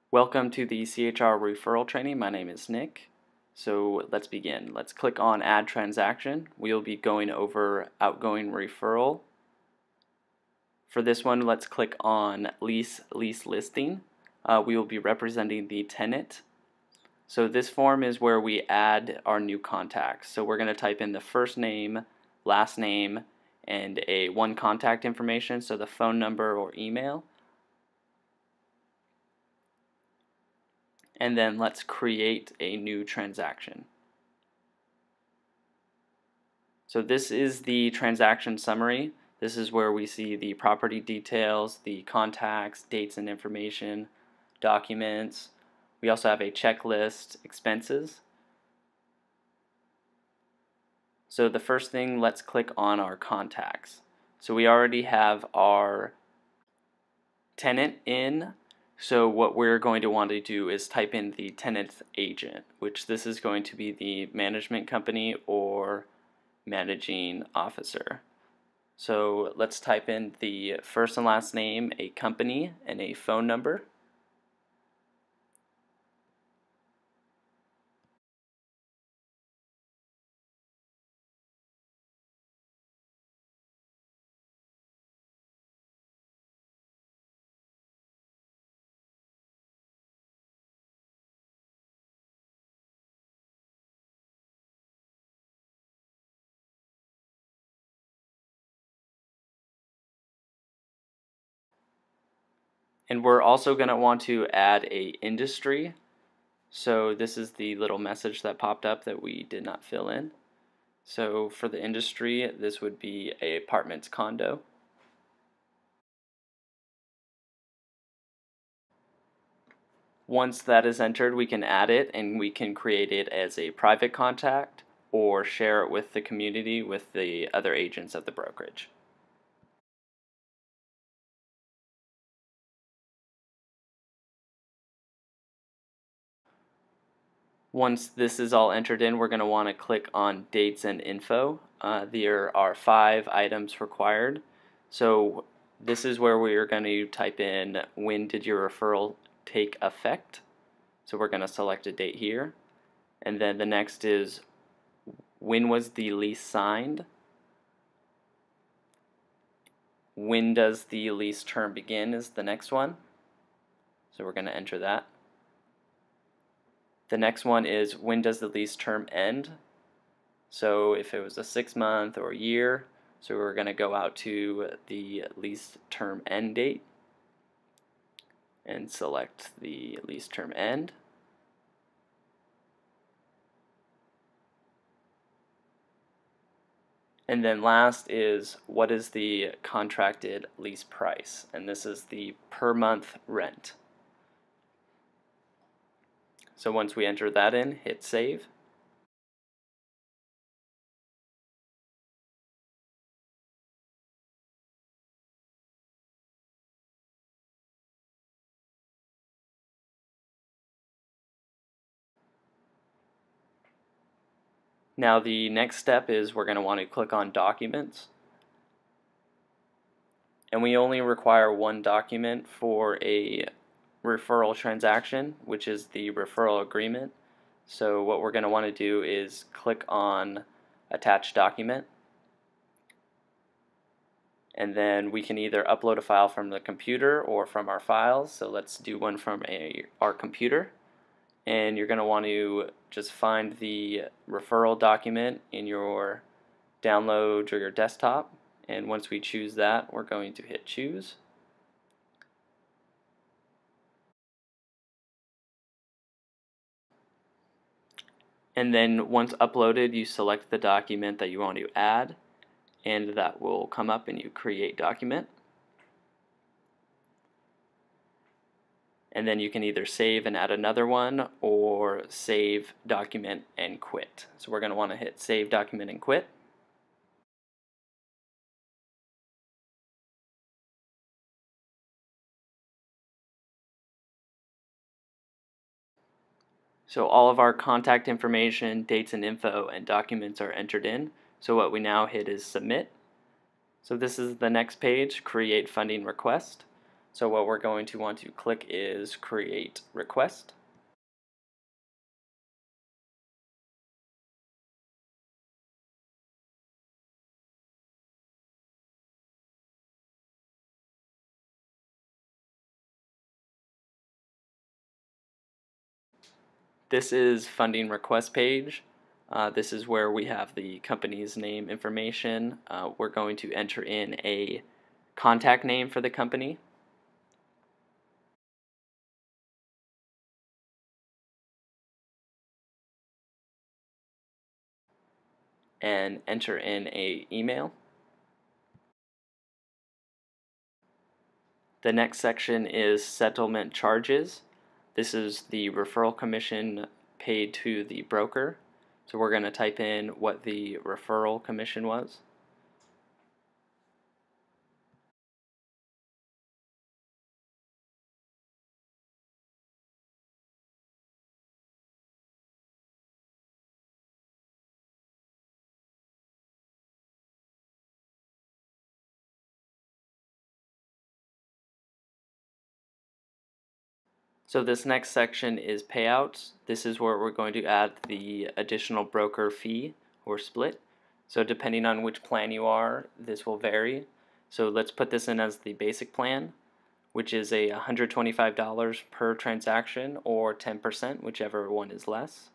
Welcome to the CHR Referral Training. My name is Nick. So let's begin. Let's click on Add Transaction. We'll be going over outgoing referral. For this one, let's click on Lease Listing. We will be representing the tenant. So this form is where we add our new contacts. So we're going to type in the first name, last name, and one contact information, so the phone number or email. And then let's create a new transaction. So this is the transaction summary. This is where we see the property details, the contacts, dates and information, documents. We also have a checklist, expenses. So the first thing, let's click on our contacts. So we already have our tenant in. So what we're going to want to do is type in the tenant's agent, which this is going to be the management company or managing officer. So let's type in the first and last name, a company, and a phone number. And we're also going to want to add a industry. So this is the little message that popped up that we did not fill in. So for the industry, this would be a apartments condo. Once that is entered, we can add it and we can create it as a private contact or share it with the community with the other agents of the brokerage. Once this is all entered in, we're going to want to click on dates and info. There are 5 items required. So this is where we are going to type in when did your referral take effect. So we're going to select a date here. And then the next is when was the lease signed? When does the lease term begin is the next one. So we're going to enter that. The next one is when does the lease term end? So if it was a 6-month or a year, so we're going to go out to the lease term end date and select the lease term end. And then last is what is the contracted lease price? And this is the per month rent. So once we enter that in, hit save. Now the next step is we're going to want to click on documents. And we only require one document for a referral transaction, which is the referral agreement. So what we're going to want to do is click on attach document, and then we can either upload a file from the computer or from our files. So let's do one from our computer, and you're going to want to just find the referral document in your downloads or your desktop, and once we choose that, we're going to hit choose. And then once uploaded, you select the document that you want to add, and that will come up and you create document. And then you can either save and add another one or save document and quit. So we're going to want to hit save document and quit. So all of our contact information, dates and info, and documents are entered in. So what we now hit is submit. So this is the next page, create funding request. So what we're going to want to click is Create Request. This is funding request page. This is where we have the company's name information. We're going to enter in a contact name for the company. And enter in a email. The next section is settlement charges. This is the referral commission paid to the broker. So we're going to type in what the referral commission was. So this next section is payouts. This is where we're going to add the additional broker fee or split. So depending on which plan you are, this will vary. So let's put this in as the basic plan, which is a $125 per transaction or 10%, whichever one is less.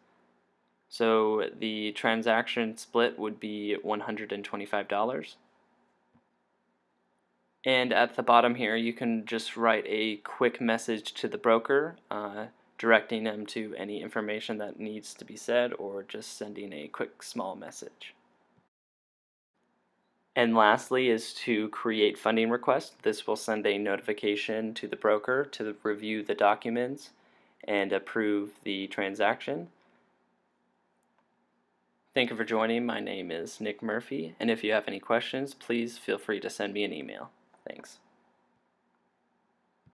So the transaction split would be $125. And at the bottom here, you can just write a quick message to the broker, directing them to any information that needs to be said, or just sending a quick small message. And lastly is to create funding request. This will send a notification to the broker to review the documents and approve the transaction. Thank you for joining. My name is Nick Murphy, and if you have any questions, please feel free to send me an email. Thanks.